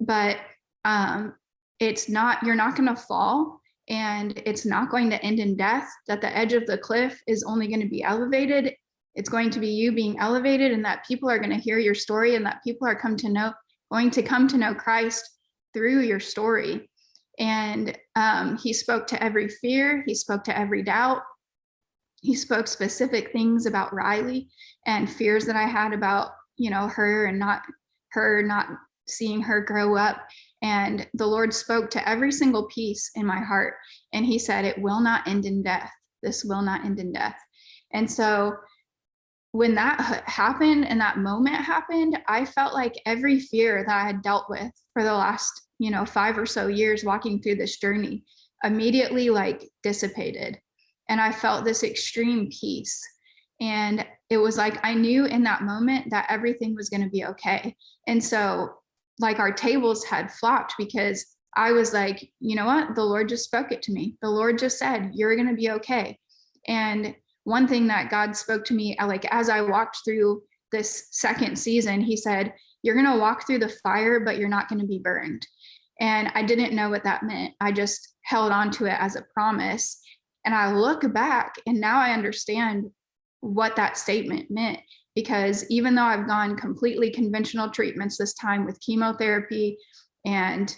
but it's not, you're not going to fall, and it's not going to end in death. That the edge of the cliff is only going to be elevated. It's going to be you being elevated, and that people are going to hear your story, and that people are going to come to know Christ through your story. And he spoke to every fear. He spoke to every doubt. He spoke specific things about Riley and fears that I had about, her and not seeing her grow up. And the Lord spoke to every single piece in my heart. And he said, it will not end in death. This will not end in death. And so when that happened and that moment happened, I felt like every fear that I had dealt with for the last, 5 or so years walking through this journey immediately, like, dissipated. and I felt this extreme peace. And it was like I knew in that moment that everything was going to be okay. And so, like, our tables had flopped because I was like, you know what? The Lord just spoke it to me. The Lord just said, you're going to be okay. And one thing that God spoke to me, like, as I walked through this second season, He said, you're going to walk through the fire, but you're not going to be burned. And I didn't know what that meant. I just held on to it as a promise. And I look back and now I understand what that statement meant, because even though I've gone completely conventional treatments this time with chemotherapy and,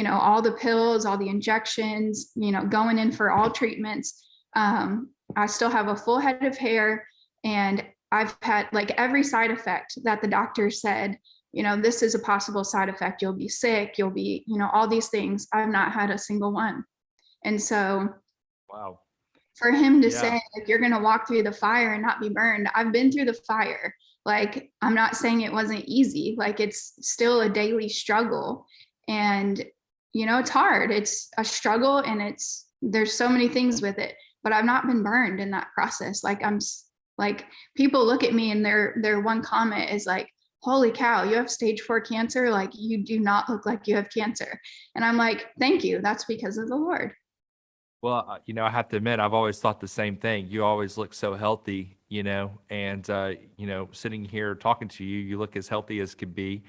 all the pills, all the injections, going in for all treatments, I still have a full head of hair, and I've had like every side effect that the doctor said, this is a possible side effect. You'll be sick. You'll be, all these things. I've not had a single one. And so, Wow. for Him to Yeah. say, like, you're going to walk through the fire and not be burned. I've been through the fire. Like, I'm not saying it wasn't easy. Like, it's still a daily struggle. And, it's hard. It's a struggle, and there's so many things with it, but I've not been burned in that process. Like, like, people look at me and their one comment is like, holy cow, you have stage 4 cancer. Like, you do not look like you have cancer. And I'm like, thank you. That's because of the Lord. Well, I have to admit, I've always thought the same thing. You always look so healthy, and sitting here talking to you, you look as healthy as could be.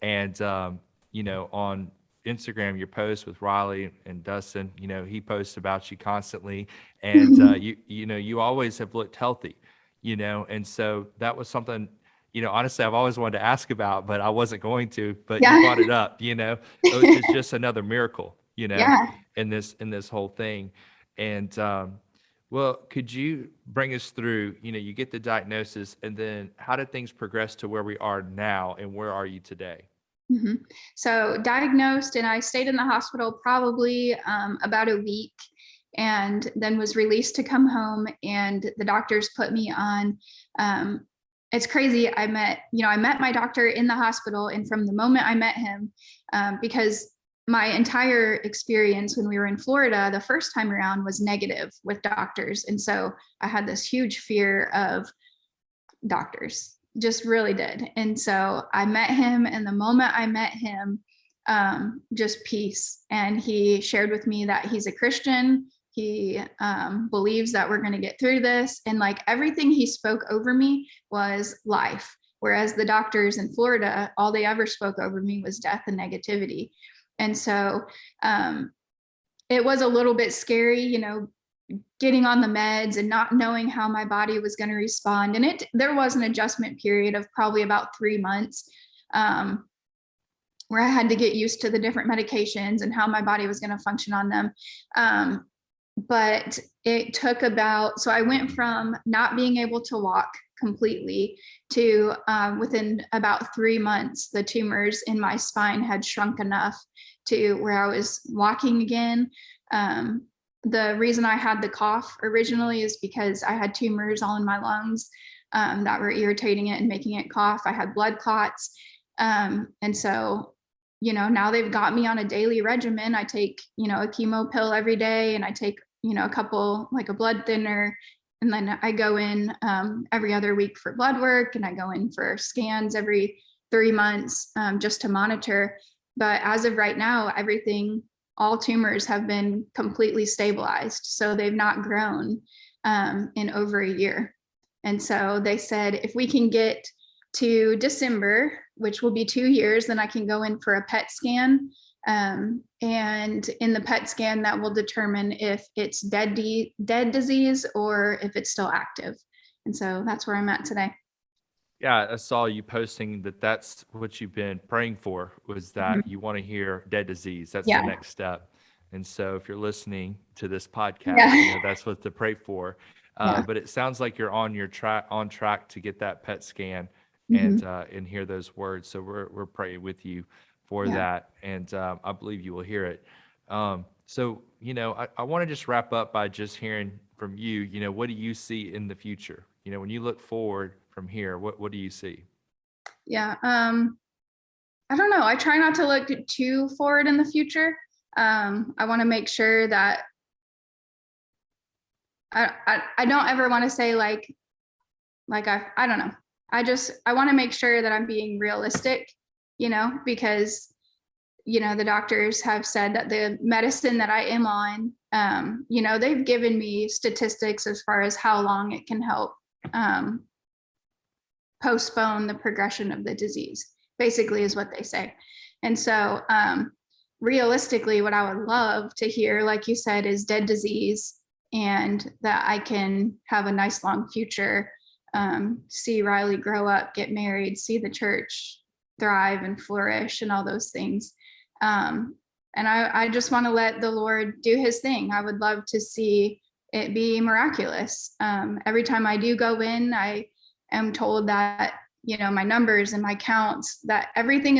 And on Instagram, your post with Riley and Dustin, he posts about you constantly, and you always have looked healthy, and so that was something, honestly, I've always wanted to ask about, but I wasn't going to. But Yeah. you brought it up, which is just another miracle, Yeah. in this whole thing. And well, could you bring us through, you get the diagnosis, and then how did things progress to where we are now, and where are you today? Mm-hmm. So, diagnosed, and I stayed in the hospital probably about a week, and then was released to come home. And the doctors put me on. It's crazy. I met my doctor in the hospital, and from the moment I met him, because my entire experience when we were in Florida the first time around was negative with doctors, and so I had this huge fear of doctors, just really did. And so I met him, and the moment I met him, just peace. And he shared with me that he's a Christian. He believes that we're going to get through this. And like everything he spoke over me was life. Whereas the doctors in Florida, all they ever spoke over me was death and negativity. And so it was a little bit scary, getting on the meds and not knowing how my body was going to respond. And there was an adjustment period of probably about 3 months, where I had to get used to the different medications and how my body was going to function on them. But it took so I went from not being able to walk completely to within about 3 months, the tumors in my spine had shrunk enough to where I was walking again. The reason I had the cough originally is because I had tumors all in my lungs that were irritating it and making it cough. I had blood clots. And so, now they've got me on a daily regimen. I take, a chemo pill every day, and I take, a couple, like a blood thinner. And then I go in every other week for blood work, and I go in for scans every 3 months just to monitor. But as of right now, all tumors have been completely stabilized. So they've not grown in over a year. And so they said, if we can get to December, which will be 2 years, then I can go in for a PET scan. And in the PET scan, that will determine if it's dead disease or if it's still active. And so that's where I'm at today. Yeah, I saw you posting that's what you've been praying for, was that Mhm. you want to hear dead disease. That's the Yeah. next step. And so if you're listening to this podcast, Yeah. that's what to pray for. Yeah. But it sounds like you're on track to get that PET scan Mhm. and hear those words. So we're praying with you for Yeah. that, and I believe you will hear it. So I want to just wrap up by just hearing from you. What do you see in the future? When you look forward from here, what do you see? Yeah. I don't know. I try not to look too forward in the future. I want to make sure that I don't ever want to say like I don't know. I want to make sure that I'm being realistic, because the doctors have said that the medicine that I am on, they've given me statistics as far as how long it can help postpone the progression of the disease, basically is what they say. And so realistically, what I would love to hear, like you said, is dead disease, and that I can have a nice long future, see Riley grow up, get married, see the church thrive and flourish and all those things. And I just want to let the Lord do his thing. I would love to see it be miraculous. Every time I do go in, I am told that, my numbers and my counts, that everything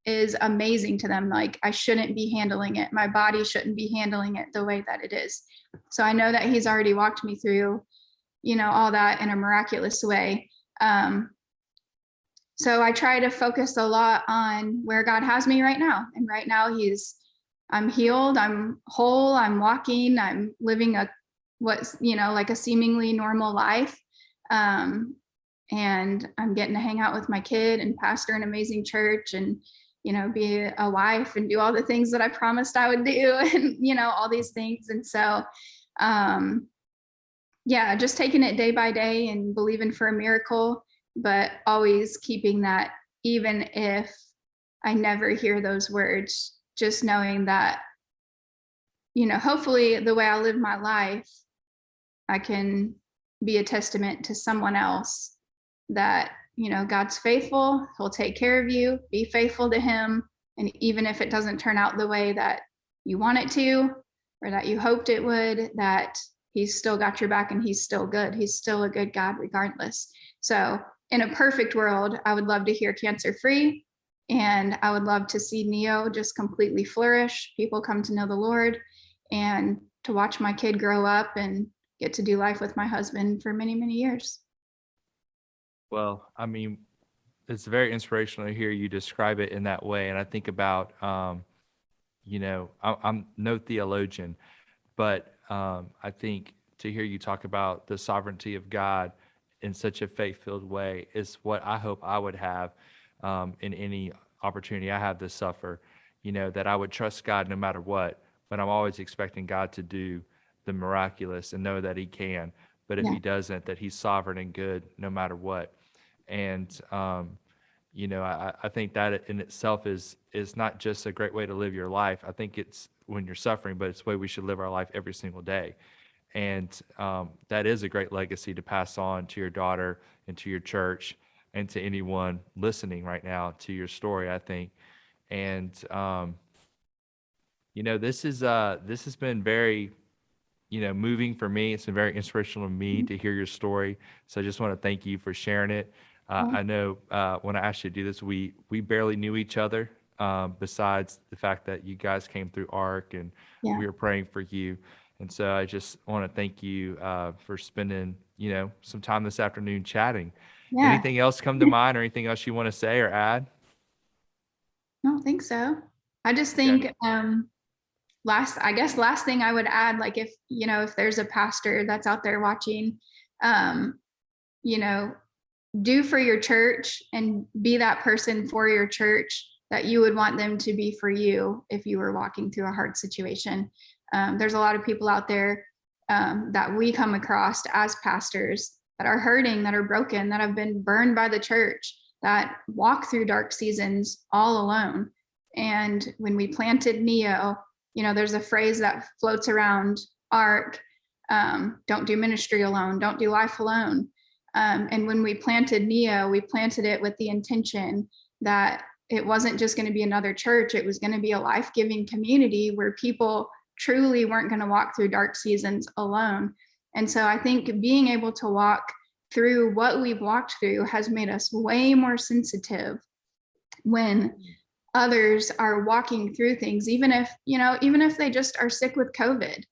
is amazing to them. Like I shouldn't be handling it. My body shouldn't be handling it the way that it is. So I know that he's already walked me through, all that in a miraculous way. So I try to focus a lot on where God has me right now. And right now I'm healed, I'm whole, I'm walking, I'm living like a seemingly normal life. And I'm getting to hang out with my kid and pastor an amazing church and, be a wife and do all the things that I promised I would do and, all these things. And so, just taking it day by day and believing for a miracle, but always keeping that, even if I never hear those words, just knowing that, hopefully the way I live my life, I can be a testament to someone else that, God's faithful, he'll take care of you, be faithful to him. And even if it doesn't turn out the way that you want it to, or that you hoped it would, that he's still got your back and he's still good. He's still a good God regardless. So in a perfect world, I would love to hear cancer free. And I would love to see Neo just completely flourish, people come to know the Lord, and to watch my kid grow up and get to do life with my husband for many, many years. Well, I mean, it's very inspirational to hear you describe it in that way. And I think about, I'm no theologian, but I think to hear you talk about the sovereignty of God in such a faith-filled way is what I hope I would have in any opportunity I have to suffer, that I would trust God no matter what, but I'm always expecting God to do the miraculous and know that he can. But if he doesn't, that he's sovereign and good no matter what. And, I think that in itself is not just a great way to live your life. I think it's when you're suffering, but it's the way we should live our life every single day. And that is a great legacy to pass on to your daughter and to your church and to anyone listening right now to your story, I think. And, this has been very, moving for me. It's been very inspirational to me to hear your story. So I just want to thank you for sharing it. I know when I asked you to do this, we barely knew each other, besides the fact that you guys came through ARC and we were praying for you. And so I just want to thank you for spending, some time this afternoon chatting. Yeah. Anything else come to mind or anything else you want to say or add? I don't think so. I just think last thing I would add, like if there's a pastor that's out there watching, do for your church and be that person for your church that you would want them to be for you if you were walking through a hard situation. There's a lot of people out there that we come across as pastors that are hurting, that are broken, that have been burned by the church, that walk through dark seasons all alone. And when we planted Neo, there's a phrase that floats around ARC, don't do ministry alone, don't do life alone. And when we planted Neo, we planted it with the intention that it wasn't just going to be another church, it was going to be a life-giving community where people truly weren't going to walk through dark seasons alone. And so I think being able to walk through what we've walked through has made us way more sensitive when others are walking through things, even if they just are sick with COVID,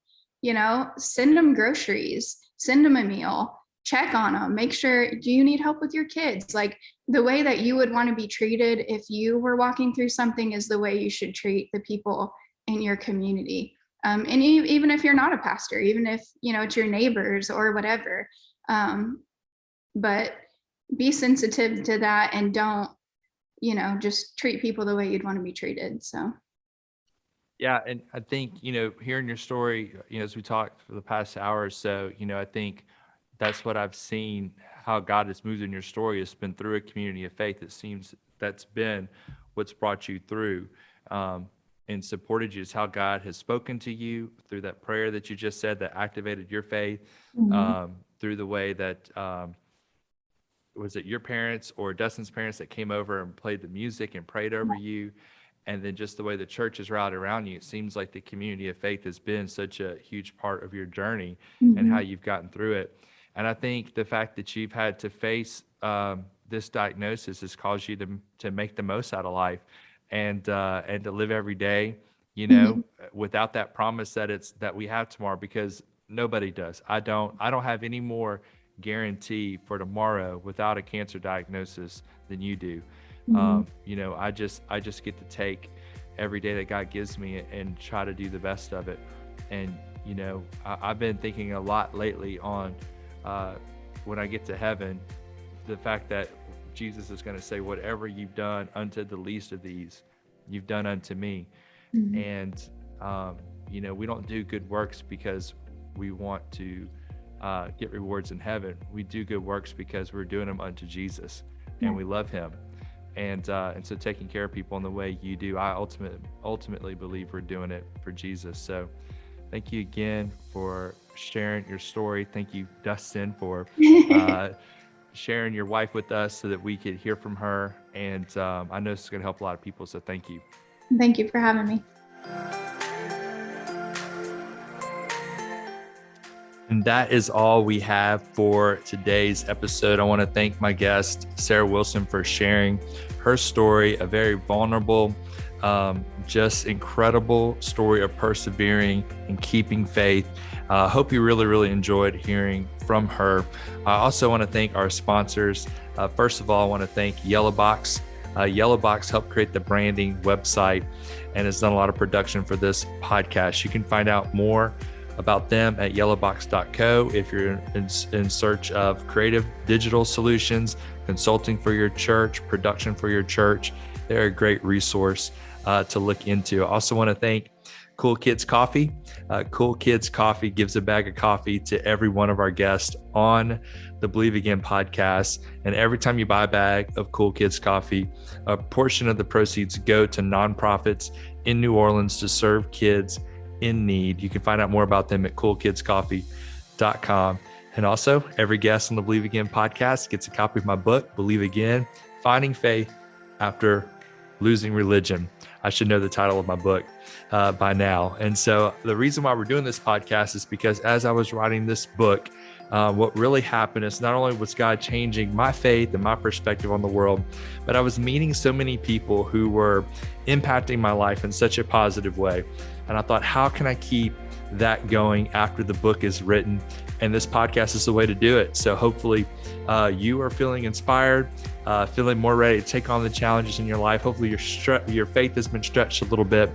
send them groceries, send them a meal, check on them, make sure, do you need help with your kids? Like the way that you would want to be treated if you were walking through something is the way you should treat the people in your community. And even if you're not a pastor, even if, it's your neighbors or whatever, but be sensitive to that and don't, just treat people the way you'd want to be treated. So. Yeah. And I think, hearing your story, as we talked for the past hour or so, I think that's what I've seen, how God has moved in your story. It's been through a community of faith. It seems that's been what's brought you through and supported you. Is how God has spoken to you through that prayer that you just said that activated your faith, through the way that, was it your parents or Dustin's parents that came over and played the music and prayed over you? And then just the way the church is rallied around you. It seems like the community of faith has been such a huge part of your journey and how you've gotten through it. And I think the fact that you've had to face this diagnosis has caused you to make the most out of life and to live every day, without that promise that we have tomorrow, because nobody does. I don't have any more guarantee for tomorrow without a cancer diagnosis than you do. I just get to take every day that God gives me and try to do the best of it. And, I've been thinking a lot lately on when I get to heaven, the fact that Jesus is going to say, whatever you've done unto the least of these, you've done unto me. And, we don't do good works because we want to get rewards in heaven. We do good works because we're doing them unto Jesus and we love him. And so taking care of people in the way you do, I ultimately believe we're doing it for Jesus. So thank you again for sharing your story. Thank you, Dustin, for sharing your wife with us so that we could hear from her. And I know this is going to help a lot of people. So thank you. Thank you for having me. And that is all we have for today's episode. I want to thank my guest, Sarah Wilson, for sharing her story, a very vulnerable, just incredible story of persevering and keeping faith. I hope you really, really enjoyed hearing from her. I also want to thank our sponsors. First of all, I want to thank Yellowbox. Yellowbox helped create the branding website and has done a lot of production for this podcast. You can find out more about them at yellowbox.co. If you're in search of creative digital solutions, consulting for your church, production for your church, they're a great resource to look into. I also want to thank Cool Kids Coffee. Cool Kids Coffee gives a bag of coffee to every one of our guests on the Believe Again podcast. And every time you buy a bag of Cool Kids Coffee, a portion of the proceeds go to nonprofits in New Orleans to serve kids in need. You can find out more about them at coolkidscoffee.com. And also, every guest on the Believe Again podcast gets a copy of my book, Believe Again, Finding Faith After Losing Religion. I should know the title of my book by now. And so the reason why we're doing this podcast is because as I was writing this book, what really happened is not only was God changing my faith and my perspective on the world, but I was meeting so many people who were impacting my life in such a positive way. And I thought, how can I keep that going after the book is written? And this podcast is the way to do it. So hopefully you are feeling inspired, feeling more ready to take on the challenges in your life. Hopefully your faith has been stretched a little bit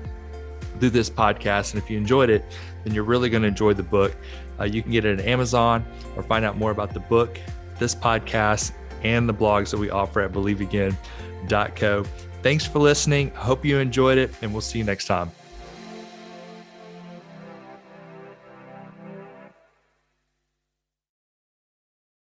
through this podcast. And if you enjoyed it, then you're really going to enjoy the book. You can get it at Amazon or find out more about the book, this podcast, and the blogs that we offer at believeagain.co. Thanks for listening. I hope you enjoyed it, and we'll see you next time.